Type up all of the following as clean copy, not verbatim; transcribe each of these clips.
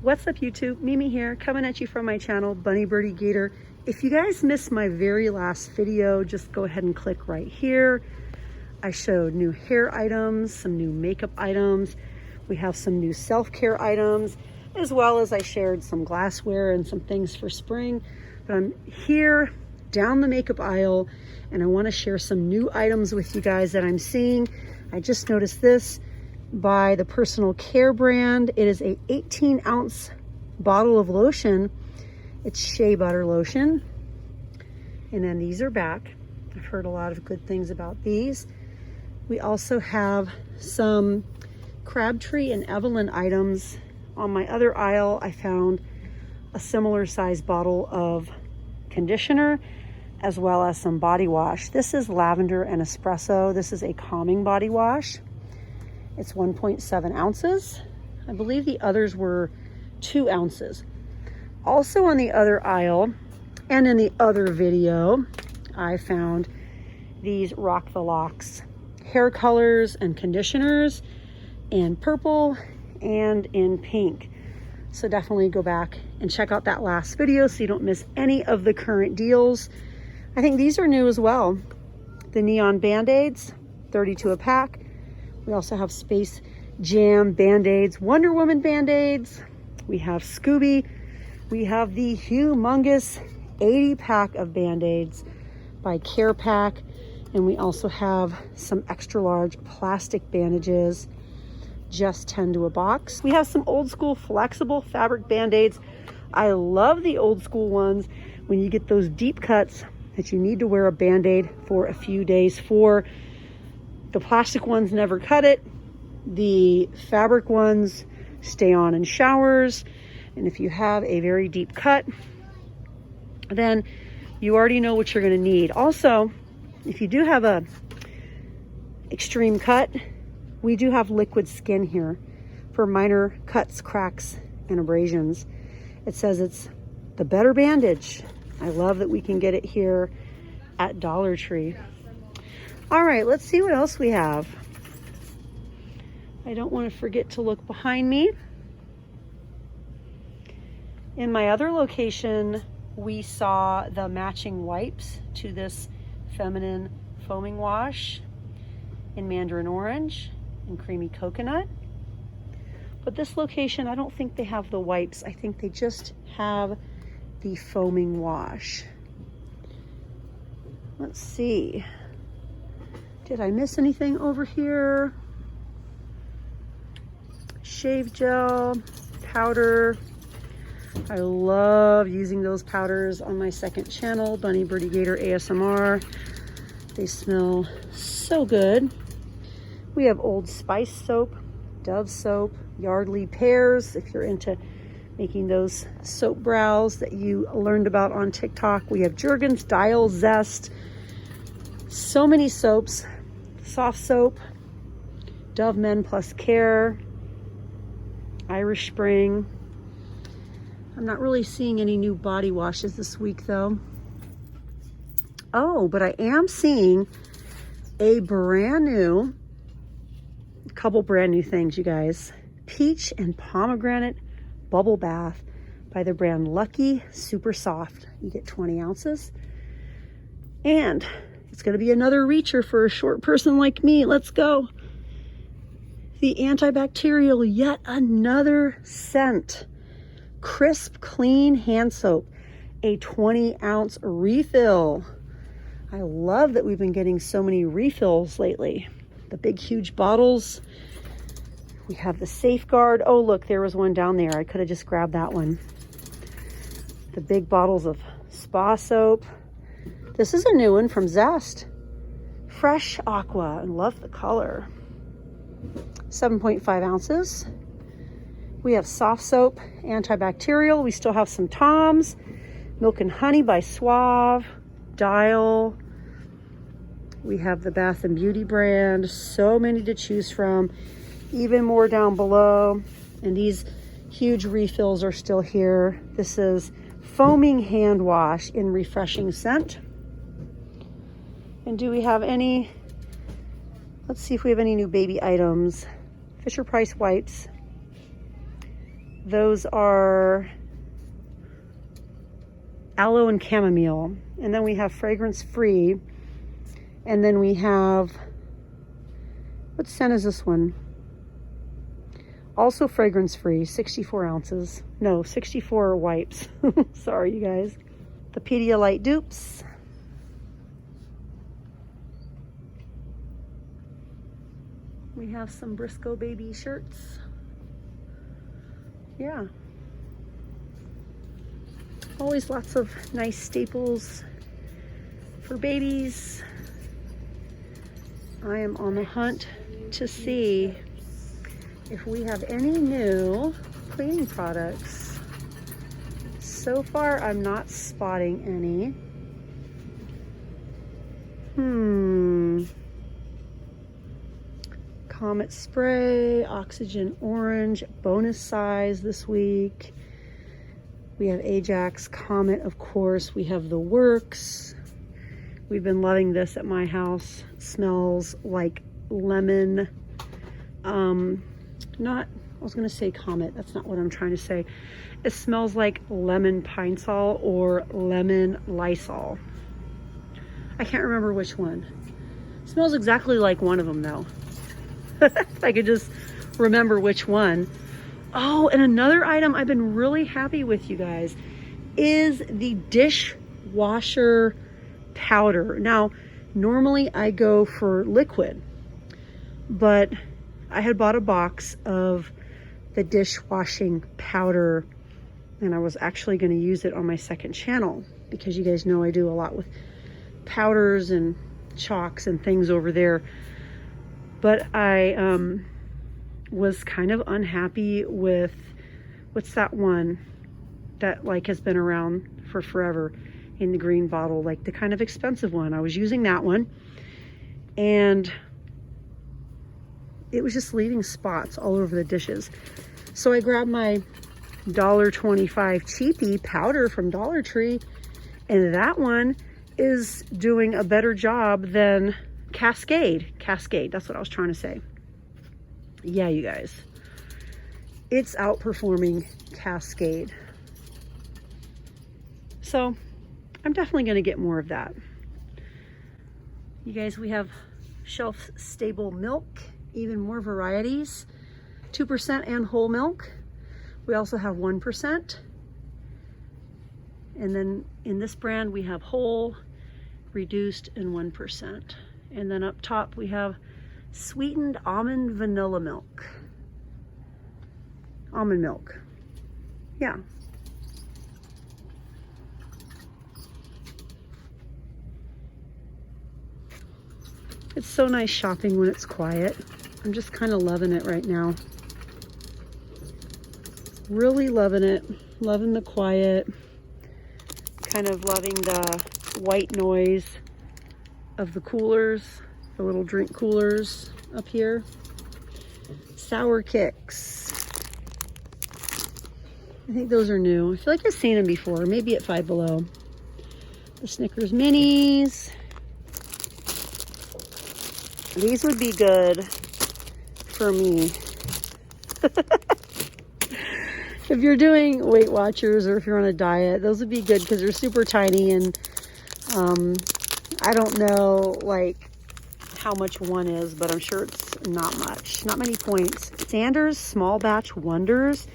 What's up YouTube? Mimi here, coming at you from my channel, Bunny Birdy Gator. If you guys missed my very last video, just go ahead and click right here. I showed new hair items, some new makeup items. We have some new self-care items, as well as I shared some glassware and some things for spring. But I'm here down the makeup aisle and I want to share some new items with you guys that I'm seeing. I just noticed this by the Personal Care brand. It is a 18-ounce bottle of lotion. It's shea butter lotion. And then these are back. I've heard a lot of good things about these. We also have some Crabtree and Evelyn items. On my other aisle, I found a similar size bottle of conditioner as well as some body wash. This is lavender and espresso. This is a calming body wash. It's 1.7 ounces. I believe the others were 2 ounces. Also on the other aisle and in the other video, I found these Rock the Locks hair colors and conditioners in purple and in pink. So definitely go back and check out that last video so you don't miss any of the current deals. I think these are new as well. The neon band-aids, 32 a pack. We also have Space Jam Band-Aids, Wonder Woman Band-Aids. We have Scooby. We have the humongous 80-pack of Band-Aids by Care Pack. And we also have some extra large plastic bandages, just 10 to a box. We have some old school flexible fabric Band-Aids. I love the old school ones when you get those deep cuts that you need to wear a Band-Aid for a few days for. The plastic ones never cut it. The fabric ones stay on in showers. And if you have a very deep cut, then you already know what you're going to need. Also, if you do have a extreme cut, we do have liquid skin here for minor cuts, cracks, and abrasions. It says it's the better bandage. I love that we can get it here at Dollar Tree. All right, let's see what else we have. I don't want to forget to look behind me. In my other location, we saw the matching wipes to this feminine foaming wash in mandarin orange and creamy coconut. But this location, I don't think they have the wipes. I think they just have the foaming wash. Let's see. Did I miss anything over here? Shave gel, powder. I love using those powders on my second channel, Bunny Birdy Gator ASMR. They smell so good. We have Old Spice soap, Dove soap, Yardley pears, if you're into making those soap brows that you learned about on TikTok. We have Jergens, Dial, Zest. So many soaps. Soft soap, Dove Men Plus Care, Irish Spring. I'm not really seeing any new body washes this week though. Oh, but I am seeing a couple brand new things, you guys. Peach and pomegranate bubble bath by the brand Lucky Super Soft. You get 20 ounces. And it's going to be another reacher for a short person like me. Let's go. The antibacterial, yet another scent. Crisp, clean hand soap. A 20-ounce refill. I love that we've been getting so many refills lately. The big, huge bottles. We have the Safeguard. Oh, look, there was one down there. I could have just grabbed that one. The big bottles of spa soap. This is a new one from Zest. Fresh Aqua. I love the color. 7.5 ounces. We have soft soap, antibacterial. We still have some Toms. Milk and Honey by Suave. Dial. We have the Bath and Beauty brand. So many to choose from. Even more down below. And these huge refills are still here. This is foaming hand wash in refreshing scent. And do we have any, let's see if we have any new baby items. Fisher Price wipes, Those are aloe and chamomile. And then we have fragrance free. And then we have, what scent is this one? Also fragrance free, 64 ounces. No, 64 wipes. Sorry, you guys. The Pedialyte dupes. We have some Briscoe baby shirts. Yeah. Always lots of nice staples for babies. I am on the hunt to see if we have any new cleaning products. So far, I'm not spotting any. Comet spray, oxygen orange, bonus size this week. We have Ajax Comet, of course. We have the Works. We've been loving this at my house. It smells like lemon. I was gonna say Comet. That's not what I'm trying to say. It smells like lemon Pine Sol or lemon Lysol. I can't remember which one. It smells exactly like one of them though. If I could just remember which one. Oh, and another item I've been really happy with, you guys, is the dishwasher powder. Now, normally I go for liquid, but I had bought a box of the dishwashing powder, and I was actually going to use it on my second channel because you guys know I do a lot with powders and chalks and things over there. But I was kind of unhappy with, what's that one that like has been around for forever in the green bottle, like the kind of expensive one. I was using that one and it was just leaving spots all over the dishes. So I grabbed my $1.25 cheapie powder from Dollar Tree, and that one is doing a better job than Cascade, that's what I was trying to say. Yeah, you guys, it's outperforming Cascade. So I'm definitely going to get more of that. You guys, we have shelf stable milk, even more varieties, 2% and whole milk. We also have 1%. And then in this brand, we have whole, reduced, and 1%. And then up top, we have sweetened almond vanilla milk. Almond milk. Yeah. It's so nice shopping when it's quiet. I'm just kind of loving it right now. Really loving it. Loving the quiet. Kind of loving the white noise of the coolers, the little drink coolers up here. Sour Kicks. I think those are new. I feel like I've seen them before, maybe at Five Below. The Snickers Minis. These would be good for me. If you're doing Weight Watchers or if you're on a diet, those would be good because they're super tiny, and I don't know like how much one is, but I'm sure it's not much, not many points. Sanders Small Batch Wonders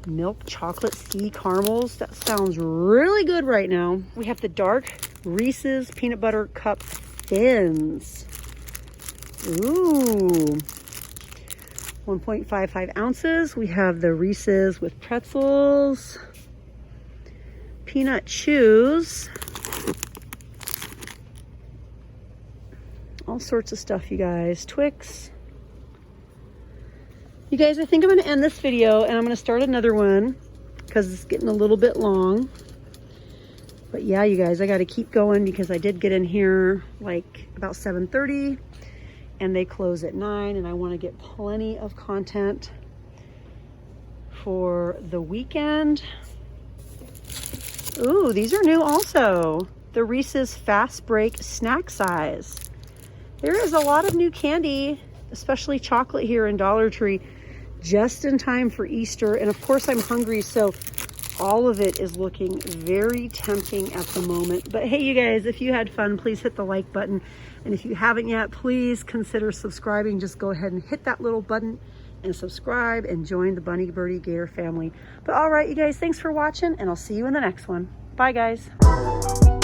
Milk Chocolate Sea Caramels. That sounds really good right now. We have the dark Reese's Peanut Butter Cup Thins. Ooh. 1.55 ounces. We have the Reese's with pretzels. Peanut Chews. All sorts of stuff, you guys. Twix. You guys, I think I'm going to end this video and I'm going to start another one because it's getting a little bit long. But yeah, you guys, I got to keep going because I did get in here like about 7:30 and they close at 9, and I want to get plenty of content for the weekend. Ooh, these are new also. The Reese's Fast Break Snack Size. There is a lot of new candy, especially chocolate here in Dollar Tree. just in time for Easter. And of course I'm hungry, so all of it is looking very tempting at the moment. But hey, you guys, if you had fun, please hit the like button. And if you haven't yet, please consider subscribing. Just go ahead and hit that little button and subscribe and join the Bunny Birdie Gator family. But all right, you guys, thanks for watching, and I'll see you in the next one. Bye, guys.